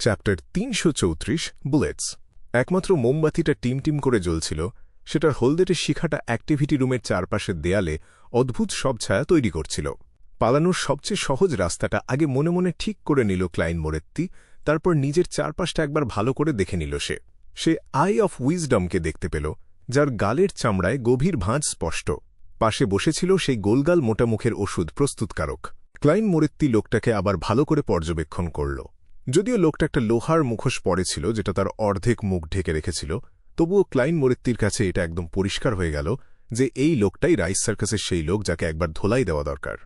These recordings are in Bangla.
Chapter ৩৩৪ bullets. একমাত্র মোমবাতিটা টিম করে জ্বলছিল, সেটার হলদেটে শিখাটা অ্যাক্টিভিটি রুমের চারপাশের দেয়ালে অদ্ভুত সব ছায়া তৈরি করছিল। পালানোর সবচেয়ে সহজ রাস্তাটা আগে মনে মনে ঠিক করে নিল ক্লাইন মোরেত্তি, তারপর নিজের চারপাশটা একবার ভালো করে দেখে নিল। সে আই অফ উইজডমকে দেখতে পেল, যার গালের চামড়ায় গভীর ভাঁজ স্পষ্ট। পাশে বসেছিল সেই গোলগাল মোটা মুখের ওষুধ প্রস্তুতকারক। ক্লাইন মোরেত্তি লোকটাকে আবার ভালো করে পর্যবেক্ষণ করল। যদিও লোকটা একটা লোহার মুখোশ পরেছিল, যেটা তার অর্ধেক মুখ ঢেকে রেখেছিল, তবুও ক্লাইন মোরেত্তির কাছে এটা একদম পরিষ্কার হয়ে গেল যে এই লোকটাই রাইস সার্কাসের সেই লোক যাকে একবার ধোলাই দেওয়া দরকার।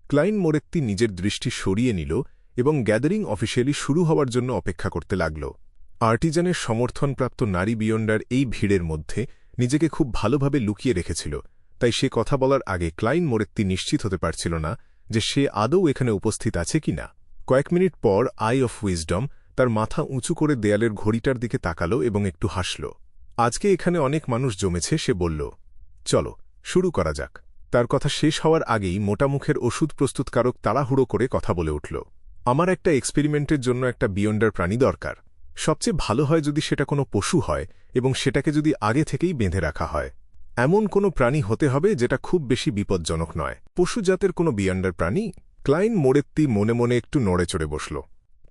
ক্লাইন মোরেত্তি নিজের দৃষ্টি সরিয়ে নিল এবং গ্যাদারিং অফিসিয়ালি শুরু হওয়ার জন্য অপেক্ষা করতে লাগল। আর্টিজানের সমর্থনপ্রাপ্ত নারী বিয়ন্ডার এই ভিড়ের মধ্যে নিজেকে খুব ভালোভাবে লুকিয়ে রেখেছিল, তাই সে কথা বলার আগে ক্লাইন মোরেত্তি নিশ্চিত হতে পারছিল না যে সে আদৌ এখানে উপস্থিত আছে কিনা। কয়েক মিনিট পর আই অফ উইজডম তার মাথা উঁচু করে দেয়ালের ঘড়িটার দিকে তাকালো এবং একটু হাসল। আজকে এখানে অনেক মানুষ জমেছে, সে বলল। চলো শুরু করা যাক। তার কথা শেষ হওয়ার আগেই মোটা মুখের ওষুধ প্রস্তুতকারক তাড়াহুড়ো করে কথা বলে উঠল। আমার একটা এক্সপেরিমেন্টের জন্য একটা বিয়ন্ডার প্রাণী দরকার। সবচেয়ে ভালো হয় যদি সেটা কোনো পশু হয় এবং সেটাকে যদি আগে থেকেই বেঁধে রাখা হয়। এমন কোনো প্রাণী হতে হবে যেটা খুব বেশি বিপজ্জনক নয়। পশু জাতের কোনো বিয়ন্ডার প্রাণী? ক্লাইন মোরেত্তি মনে মনে একটু নড়ে চড়ে বসল।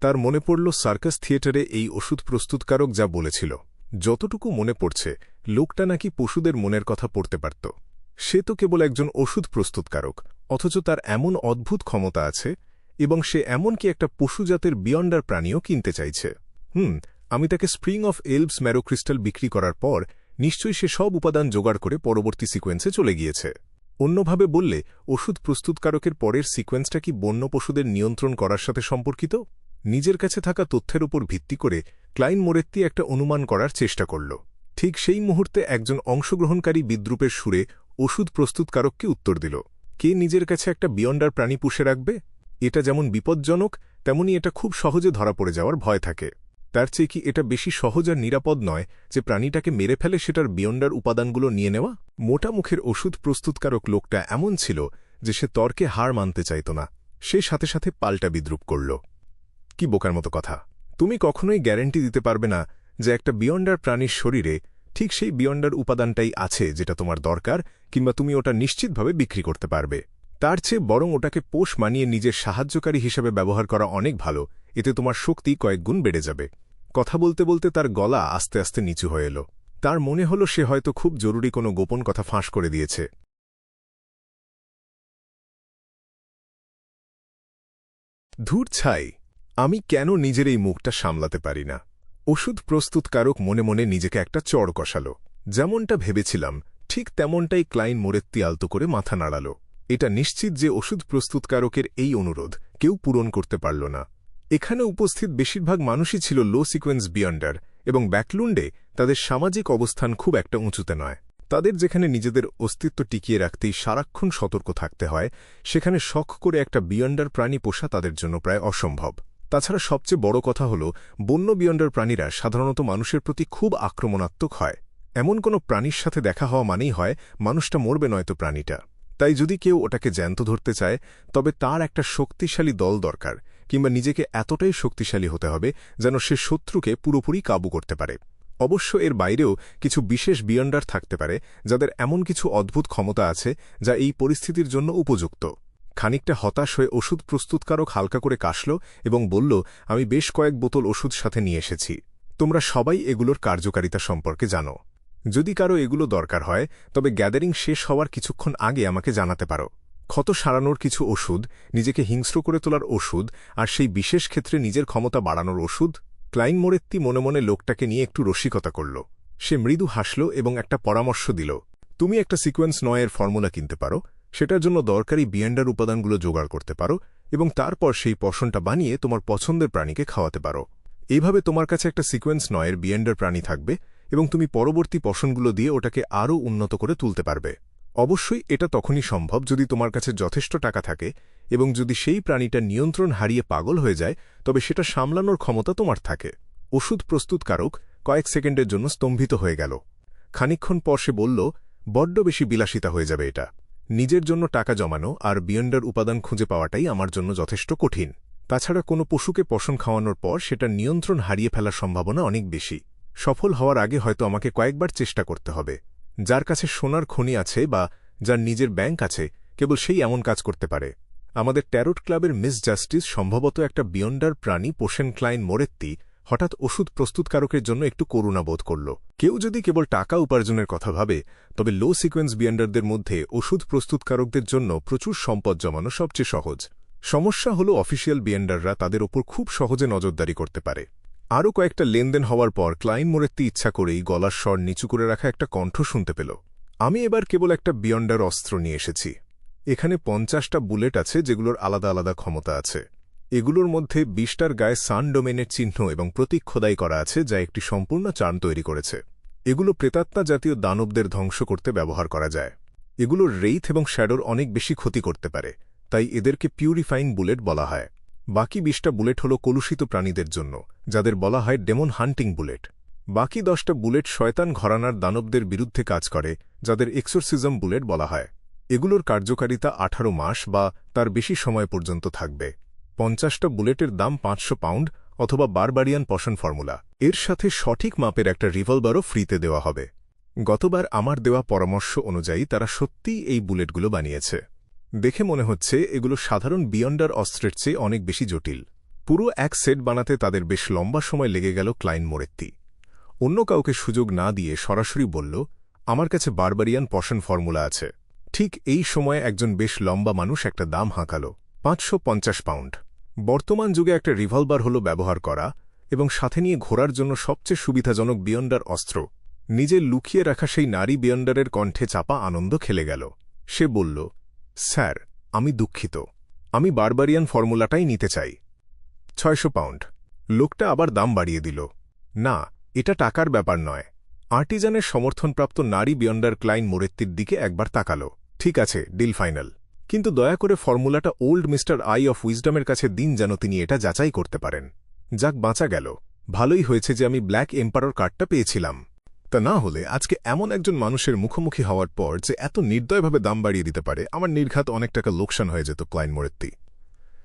তার মনে পড়ল সার্কাস থিয়েটারে এই ওষুধ প্রস্তুতকারক যা বলেছিল। যতটুকু মনে পড়ছে, লোকটা নাকি পশুদের মনের কথা পড়তে পারত। সে তো কেবল একজন ওষুধ প্রস্তুতকারক, অথচ তার এমন অদ্ভুত ক্ষমতা আছে, এবং সে এমনকি একটা পশুজাতের বিয়ন্ডার প্রাণীও কিনতে চাইছে। আমি তাকে স্প্রিং অফ এলবস ম্যারোক্রিস্টাল বিক্রি করার পর নিশ্চয়ই সে সব উপাদান জোগাড় করে পরবর্তী সিকোয়েন্সে চলে গিয়েছে। অন্যভাবে বললে, ওষুধ প্রস্তুতকারকের পরের সিকোয়েন্সটা কি বন্য পশুদের নিয়ন্ত্রণ করার সাথে সম্পর্কিত? নিজের কাছে থাকা তথ্যের উপর ভিত্তি করে ক্লাইন মোরেত্তি একটা অনুমান করার চেষ্টা করল। ঠিক সেই মুহূর্তে একজন অংশগ্রহণকারী বিদ্রূপের সুরে ওষুধ প্রস্তুতকারককে উত্তর দিল। কে নিজের কাছে একটা বিয়ন্ডার প্রাণী পুষে রাখবে? এটা যেমন বিপজ্জনক, তেমনি এটা খুব সহজে ধরা পড়ে যাওয়ার ভয় থাকে। তার চেয়ে কি এটা বেশি সহজ আর নিরাপদ নয় যে প্রাণীটাকে মেরে ফেলে সেটার বিয়ন্ডার উপাদানগুলো নিয়ে নেওয়া? মোটা মুখের ওষুধ প্রস্তুতকারক লোকটা এমন ছিল যে সে তর্কে হার মানতে চাইত না। সে সাথে সাথে পাল্টা বিদ্রূপ করল। কি বোকার মতো কথা! তুমি কখনোই গ্যারান্টি দিতে পারবে না যে একটা বিয়ন্ডার প্রাণীর শরীরে ঠিক সেই বিয়ন্ডার উপাদানটাই আছে যেটা তোমার দরকার, কিংবা তুমি ওটা নিশ্চিতভাবে বিক্রি করতে পারবে। তার চেয়ে বরং ওটাকে পোষ মানিয়ে নিজের সাহায্যকারী হিসেবে ব্যবহার করা অনেক ভালো। এতে তোমার শক্তি কয়েক গুণ বেড়ে যাবে। কথা বলতে বলতে তার গলা আস্তে আস্তে নিচু হয়ে এলো। তার মনে হল সে হয়তো খুব জরুরি কোনো গোপন কথা ফাঁস করে দিয়েছে। ধুর ছাই, আমি কেন নিজের এই মুখটা সামলাতে পারি না? ওষুধ প্রস্তুতকারক মনে মনে নিজেকে একটা চড় কষাল। যেমনটা ভেবেছিলাম ঠিক তেমনটাই ক্লাইন মোরেত্তি আলতো করে মাথা নাড়াল। এটা নিশ্চিত যে ওষুধ প্রস্তুতকারকের এই অনুরোধ কেউ পূরণ করতে পারল না। এখানে উপস্থিত বেশিরভাগ মানুষই ছিল লো সিকোয়েন্স বিয়ন্ডার, এবং ব্যাকলুন্ডে তাদের সামাজিক অবস্থান খুব একটা উঁচুতে নয়। তাদের যেখানে নিজেদের অস্তিত্ব টিকিয়ে রাখতেই সারাক্ষণ সতর্ক থাকতে হয়, সেখানে শখ করে একটা বিয়ন্ডার প্রাণী পোষা তাদের জন্য প্রায় অসম্ভব। তাছাড়া সবচেয়ে বড় কথা হল, বন্য বিয়ন্ডার প্রাণীরা সাধারণত মানুষের প্রতি খুব আক্রমণাত্মক হয়। এমন কোনো প্রাণীর সাথে দেখা হওয়া মানেই হয় মানুষটা মরবে, নয়তো প্রাণীটা। তাই যদি কেউ ওটাকে জ্যান্ত ধরতে চায়, তবে তার একটা শক্তিশালী দল দরকার, কিংবা নিজেকে এতটাই শক্তিশালী হতে হবে যেন সে শত্রুকে পুরোপুরি কাবু করতে পারে। অবশ্য এর বাইরেও কিছু বিশেষ বিয়ন্ডার থাকতে পারে যাদের এমন কিছু অদ্ভুত ক্ষমতা আছে যা এই পরিস্থিতির জন্য উপযুক্ত। খানিকটা হতাশ হয়ে ওষুধ প্রস্তুতকারক হালকা করে কাশল এবং বলল, আমি বেশ কয়েক বোতল ওষুধ সাথে নিয়ে এসেছি। তোমরা সবাই এগুলোর কার্যকারিতা সম্পর্কে জানো। যদি কারো এগুলো দরকার হয়, তবে গ্যাদারিং শেষ হওয়ার কিছুক্ষণ আগে আমাকে জানাতে পারো। ক্ষত সারানোর কিছু ওষুধ, নিজেকে হিংস্র করে তোলার ওষুধ, আর সেই বিশেষ ক্ষেত্রে নিজের ক্ষমতা বাড়ানোর ওষুধ। ক্লাইন মোরেত্তি মনে মনে লোকটাকে নিয়ে একটু রসিকতা করল। সে মৃদু হাসল এবং একটা পরামর্শ দিল। তুমি একটা সিকোয়েন্স ৯-এর ফর্মুলা কিনতে পারো, সেটার জন্য দরকারি বিয়ন্ডার উপাদানগুলো জোগাড় করতে পারো, এবং তারপর সেই পশনটা বানিয়ে তোমার পছন্দের প্রাণীকে খাওয়াতে পারো। এইভাবে তোমার কাছে একটা সিকোয়েন্স ৯-এর বিয়ন্ডার প্রাণী থাকবে, এবং তুমি পরবর্তী পশনগুলো দিয়ে ওটাকে আরও উন্নত করে তুলতে পারবে। অবশ্যই এটা তখনই সম্ভব যদি তোমার কাছে যথেষ্ট টাকা থাকে, এবং যদি সেই প্রাণীটা নিয়ন্ত্রণ হারিয়ে পাগল হয়ে যায়, তবে সেটা সামলানোর ক্ষমতা তোমার থাকে। ওষুধ প্রস্তুতকারক কয়েক সেকেন্ডের জন্য স্তম্ভিত হয়ে গেল। খানিকক্ষণ পর সে বলল, বড্ড বেশি বিলাসিতা হয়ে যাবে এটা। নিজের জন্য টাকা জমানো আর বিয়ন্ডার উপাদান খুঁজে পাওয়াটাই আমার জন্য যথেষ্ট কঠিন। তাছাড়া কোনো পশুকে পশম খাওয়ানোর পর সেটার নিয়ন্ত্রণ হারিয়ে ফেলার সম্ভাবনা অনেক বেশি। সফল হওয়ার আগে হয়তো আমাকে কয়েকবার চেষ্টা করতে হবে। যার কাছে সোনার খনি আছে বা যার নিজের ব্যাংক আছে, কেবল সেই এমন কাজ করতে পারে। আমাদের ট্যারোট ক্লাবের মিস জাস্টিস সম্ভবত একটা বিয়ন্ডার প্রাণী পোশেন ক্লাইন মোরেত্তি হঠাৎ ওষুধ প্রস্তুতকারকের জন্য একটু করুণা বোধ করল। কেউ যদি কেবল টাকা উপার্জনের কথা ভাবে, তবে লো সিকোয়েন্স বিয়ন্ডারদের মধ্যে ওষুধ প্রস্তুতকারকদের জন্য প্রচুর সম্পদ জমানো সবচেয়ে সহজ। সমস্যা হল অফিসিয়াল বিয়ন্ডাররা তাদের ওপর খুব সহজে নজরদারি করতে পারে। আরও কয়েকটা লেনদেন হওয়ার পর ক্লাইন মোরেত্তি ইচ্ছা করেই গলার স্বর নিচু করে রাখা একটা কণ্ঠ শুনতে পেল। আমি এবার কেবল একটা বিয়ন্ডার অস্ত্র নিয়ে এসেছি। এখানে 50টা বুলেট আছে যেগুলোর আলাদা আলাদা ক্ষমতা আছে। এগুলোর মধ্যে 20টার গায়ে সান ডোমেনের চিহ্ন এবং প্রতীক খোদাই করা আছে, যা একটি সম্পূর্ণ চার্ম তৈরি করেছে। এগুলো প্রেতাত্মা জাতীয় দানবদের ধ্বংস করতে ব্যবহার করা যায়। এগুলোর রেইথ এবং শ্যাডোর অনেক বেশি ক্ষতি করতে পারে, তাই এদেরকে পিউরিফাইং বুলেট বলা হয়। বাকি 20টা বুলেট হল কলুষিত প্রাণীদের জন্য, যাদের বলা হয় ডেমন হান্টিং বুলেট। বাকি 10টা বুলেট শয়তান ঘরানার দানবদের বিরুদ্ধে কাজ করে, যাদের এক্সোরসিজম বুলেট বলা হয়। এগুলোর কার্যকারিতা 18 মাস বা তার বেশি সময় পর্যন্ত থাকবে। 50টা বুলেটের দাম 500 পাউন্ড অথবা বারবারিয়ান পশন ফর্মুলা। এর সাথে সঠিক মাপের একটা রিভলভারও ফ্রিতে দেওয়া হবে। গতবার আমার দেওয়া পরামর্শ অনুযায়ী তারা সত্যিই এই বুলেটগুলো বানিয়েছে। দেখে মনে হচ্ছে এগুলো সাধারণ বিয়ন্ডার অস্ত্রের চেয়ে অনেক বেশি জটিল। পুরো এক সেট বানাতে তাদের বেশ লম্বা সময় লেগে গেল ক্লাইন মোরেত্তি। অন্য কাউকে সুযোগ না দিয়ে সরাসরি বলল, আমার কাছে বারবারিয়ান পশন ফর্মুলা আছে। ঠিক এই সময়ে একজন বেশ লম্বা মানুষ একটা দাম হাঁকাল, 550 পাউন্ড। বর্তমান যুগে একটা রিভলভার হল ব্যবহার করা এবং সাথে নিয়ে ঘোরার জন্য সবচেয়ে সুবিধাজনক বিয়ন্ডার অস্ত্র। নিজে লুকিয়ে রাখা সেই নারী বিয়ন্ডারের কণ্ঠে চাপা আনন্দ খেলে গেল। সে বলল, স্যার, আমি দুঃখিত, আমি বারবারিয়ান ফর্মুলাটাই নিতে চাই। 600 পাউন্ড। লোকটা আবার দাম বাড়িয়ে দিল। না, এটা টাকার ব্যাপার নয়। আর্টিজানের সমর্থনপ্রাপ্ত নারী বিয়ন্ডার ক্লাইন মোরেত্তির দিকে একবার তাকাল। ঠিক আছে, ডিল ফাইনাল। কিন্তু দয়া করে ফর্মুলাটা ওল্ড মিস্টার আই অফ উইজডমের কাছে দিন, যেন তিনি এটা যাচাই করতে পারেন। যাক, বাঁচা গেল। ভালোই হয়েছে যে আমি ব্ল্যাক এম্পারর কার্ডটা পেয়েছিলাম। তা না হলে আজকে এমন একজন মানুষের মুখোমুখি হওয়ার পর যে এত নির্দয়ভাবে দাম বাড়িয়ে দিতে পারে, আমার নির্ঘাত অনেক টাকা লোকসান হয়ে যেত। ক্লাইন মোরেত্তি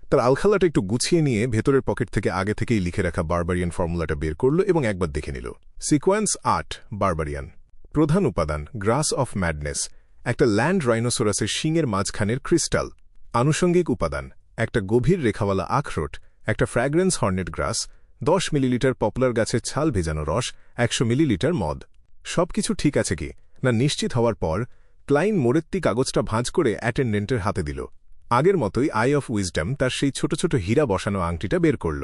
তার আলখাল্লাটা একটু গুছিয়ে নিয়ে ভেতরের পকেট থেকে আগে থেকেই লিখে রাখা বারবারিয়ান ফর্মুলাটা বের করল এবং একবার দেখে নিল। Sequence 8 barbarian. প্রধান উপাদান গ্রাস অফ ম্যাডনেস, একটা ল্যান্ড রাইনোসোরাসের শিংয়ের মাঝখানের ক্রিস্টাল। আনুষঙ্গিক উপাদান একটা গভীর রেখাওয়ালা আখরোট, একটা ফ্র্যাগ্রেন্স হর্নেট গ্রাস, 10 মিলিলিটার পপুলার গাছের ছাল ভেজানো রস, 100 মিলিলিটার মদ। সবকিছু ঠিক আছে কি না নিশ্চিত হওয়ার পর ক্লাইন মোরেত্তি কাগজটা ভাঁজ করে অ্যাটেন্ডেন্টের হাতে দিল। আগের মতোই আই অফ উইজডম তার সেই ছোট ছোট হীরা বসানো আংটিটা বের করল।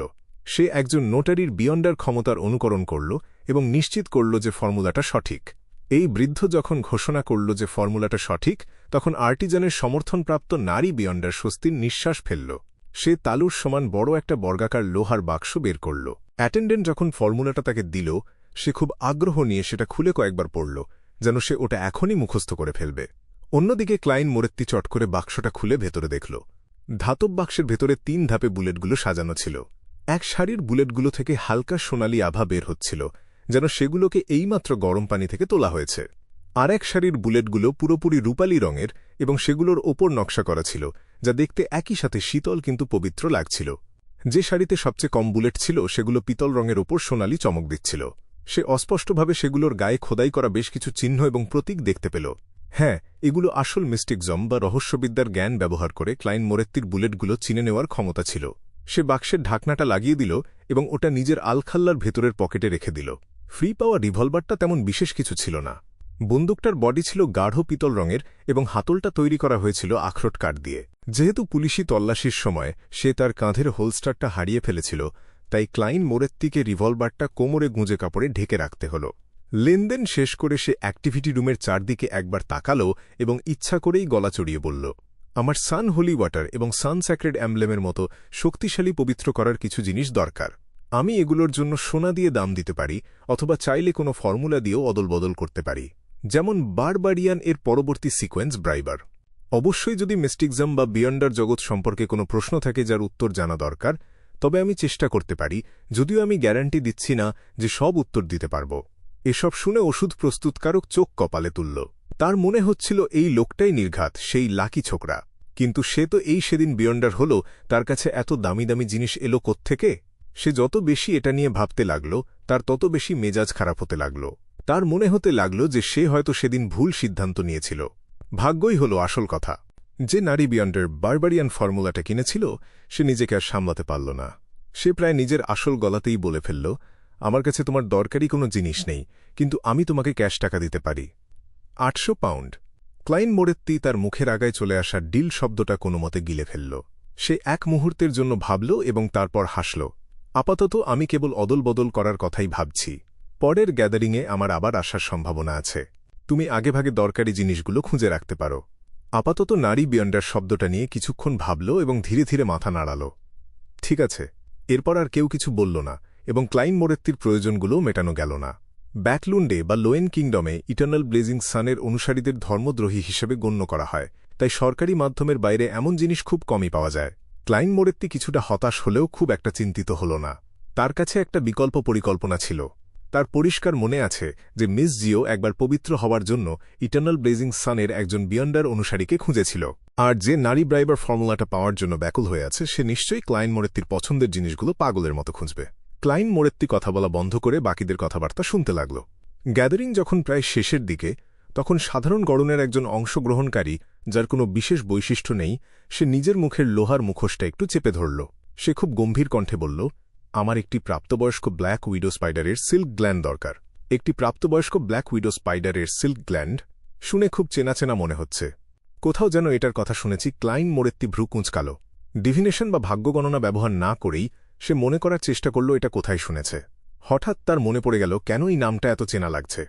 সে একজন নোটারির বিয়ন্ডার ক্ষমতার অনুকরণ করল এবং নিশ্চিত করল যে ফর্মুলাটা সঠিক। এই বৃদ্ধ যখন ঘোষণা করল যে ফর্মুলাটা সঠিক, তখন আর্টিজানের সমর্থনপ্রাপ্ত নারী বিয়ন্ডার স্বস্তির নিঃশ্বাস ফেলল। সে তালুর সমান বড় একটা বর্গাকার লোহার বাক্স বের করল। অ্যাটেন্ডেন্ট যখন ফর্মুলাটা তাকে দিল, সে খুব আগ্রহ নিয়ে সেটা খুলে কয়েকবার পড়ল, যেন সে ওটা এখনই মুখস্থ করে ফেলবে। অন্যদিকে ক্লাইন মোরেত্তি চট করে বাক্সটা খুলে ভেতরে দেখল। ধাতব বাক্সের ভেতরে 3 ধাপে বুলেটগুলো সাজানো ছিল। এক সারির বুলেটগুলো থেকে হালকা সোনালি আভা বের হচ্ছিল, যেন সেগুলোকে এইমাত্র গরম পানি থেকে তোলা হয়েছে। আর এক সারির বুলেটগুলো পুরোপুরি রূপালী রঙের এবং সেগুলোর ওপর নকশা করা ছিল, যা দেখতে একই সাথে শীতল কিন্তু পবিত্র লাগছিল। যে সারিতে সবচেয়ে কম বুলেট ছিল সেগুলো পিতল রঙের ওপর সোনালি চমক দিচ্ছিল। সে অস্পষ্টভাবে সেগুলোর গায়ে খোদাই করা বেশ কিছু চিহ্ন এবং প্রতীক দেখতে পেল। হ্যাঁ, এগুলো আসল মিস্টিকজম বা রহস্যবিদ্যার জ্ঞান ব্যবহার করে ক্লাইন মোরেত্তির বুলেটগুলো চিনে নেওয়ার ক্ষমতা ছিল। সে বাক্সের ঢাকনাটা লাগিয়ে দিল এবং ওটা নিজের আলখাল্লার ভেতরের পকেটে রেখে দিল। ফ্রি পাওয়া রিভলভারটা তেমন বিশেষ কিছু ছিল না। বন্দুকটার বডি ছিল গাঢ় পিতল রঙের এবং হাতলটা তৈরি করা হয়েছিল আখরোট কাঠ দিয়ে। যেহেতু পুলিশি তল্লাশির সময় সে তার কাঁধের হোলস্টারটা হারিয়ে ফেলেছিল, তাই ক্লাইন মোরেত্তিকে রিভলভারটা কোমরে গুঁজে কাপড়ে ঢেকে রাখতে হল। লেনদেন শেষ করে সে অ্যাক্টিভিটি রুমের চারদিকে একবার তাকাল এবং ইচ্ছা করেই গলা চড়িয়ে বলল, আমার সান হোলি ওয়াটার এবং সান স্যাক্রেড অ্যাম্বলেমের মতো শক্তিশালী পবিত্র করার কিছু জিনিস দরকার। আমি এগুলোর জন্য সোনা দিয়ে দাম দিতে পারি অথবা চাইলে কোনো ফর্মুলা দিয়েও অদলবদল করতে পারি, যেমন বারবারিয়ান এর পরবর্তী সিকোয়েন্স ব্রাইবার। অবশ্যই যদি মিস্টিকজম বা বিয়ন্ডার জগৎ সম্পর্কে কোনো প্রশ্ন থাকে যার উত্তর জানা দরকার, তবে আমি চেষ্টা করতে পারি, যদিও আমি গ্যারান্টি দিচ্ছি না যে সব উত্তর দিতে পারব। এসব শুনে ওষুধ প্রস্তুতকারক চোখ কপালে তুলল। তার মনে হচ্ছিল এই লোকটাই নির্ঘাত সেই লাকি ছোকরা। কিন্তু সে তো সেদিন বিয়ন্ডার হল, তার কাছে এত দামি দামি জিনিস এলো কোত্থেকে? সে যত বেশি এটা নিয়ে ভাবতে লাগল, তার তত বেশি মেজাজ খারাপ হতে লাগল। তার মনে হতে লাগল যে সে হয়তো সেদিন ভুল সিদ্ধান্ত নিয়েছিল। ভাগ্যই হল আসল কথা। যে নারী বিয়ন্ডার বারবারিয়ান ফর্মুলাটা কিনেছিল, সে নিজেকে আর সামলাতে পারল না। সে প্রায় নিজের আসল গলাতেই বলে ফেলল, আমার কাছে তোমার দরকারি কোনো জিনিস নেই, কিন্তু আমি তোমাকে ক্যাশ টাকা দিতে পারি। ৮০০ পাউন্ড। ক্লাইন মোরেত্তি তার মুখের আগায় চলে আসা ডিল শব্দটা কোনোমতে গিলে ফেলল। সে এক মুহূর্তের জন্য ভাবল এবং তারপর হাসল। আপাতত আমি কেবল অদলবদল করার কথাই ভাবছি। পরের গ্যাদারিংয়ে আমার আবার আসার সম্ভাবনা আছে। তুমি আগেভাগে দরকারি জিনিসগুলো খুঁজে রাখতে পারো। আপাতত নারী বিয়ন্ডার শব্দটা নিয়ে কিছুক্ষণ ভাবল এবং ধীরে ধীরে মাথা নাড়াল। ঠিক আছে। এরপর আর কেউ কিছু বলল না এবং ক্লাইন মোরেত্তির প্রয়োজনগুলোও মেটানো গেল না। ব্যাকলুন্ডে বা লোয়েন কিংডমে ইটার্নাল ব্লেজিং সানের অনুসারীদের ধর্মদ্রোহী হিসেবে গণ্য করা হয়, তাই সরকারি মাধ্যমের বাইরে এমন জিনিস খুব কমই পাওয়া যায়। ক্লাইন মোরেত্তি কিছুটা হতাশ হলেও খুব একটা চিন্তিত হল না। তার কাছে একটা বিকল্প পরিকল্পনা ছিল। তার পরিষ্কার মনে আছে যে মিস জিও একবার পবিত্র হওয়ার জন্য ইটার্নাল ব্লেজিং সানের একজন বিয়ন্ডার অনুসারীকে খুঁজেছিল, আর যে নারী ব্রাইবার ফর্মুলাটা পাওয়ার জন্য ব্যাকুল হয়ে আছে সে নিশ্চয়ই ক্লাইন মোরেত্তির পছন্দের জিনিসগুলো পাগলের মতো খুঁজবে। ক্লাইন মোরেত্তি কথা বলা বন্ধ করে বাকিদের কথাবার্তা শুনতে লাগল। গ্যাদারিং যখন প্রায় শেষের দিকে, তখন সাধারণ গড়নের একজন অংশগ্রহণকারী, যার কোনো বিশেষ বৈশিষ্ট্য নেই, সে নিজের মুখের লোহার মুখোশটা একটু চেপে ধরল। সে খুব গম্ভীর কণ্ঠে বলল, আমার একটি প্রাপ্তবয়স্ক ব্ল্যাক উইডো স্পাইডারের সিল্ক গ্ল্যান্ড দরকার। একটি প্রাপ্তবয়স্ক ব্ল্যাক উইডো স্পাইডারের সিল্ক গ্ল্যান্ড শুনে খুব চেনা চেনা মনে হচ্ছে। কোথাও যেন এটার কথা শুনেছি। ক্লাইন মোরেত্তি ভ্রু কুঁচকাল। ডিভিনেশন বা ভাগ্য গণনা ব্যবহার না করেই সে মনে করার চেষ্টা করল এটা কোথায় শুনেছে। হঠাৎ তার মনে পড়ে গেল কেন এই নামটা এত চেনা লাগছে।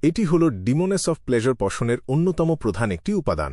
এটি হল ডিমোনেস অফ প্লেজার পশনের অন্যতম প্রধান একটি উপাদান।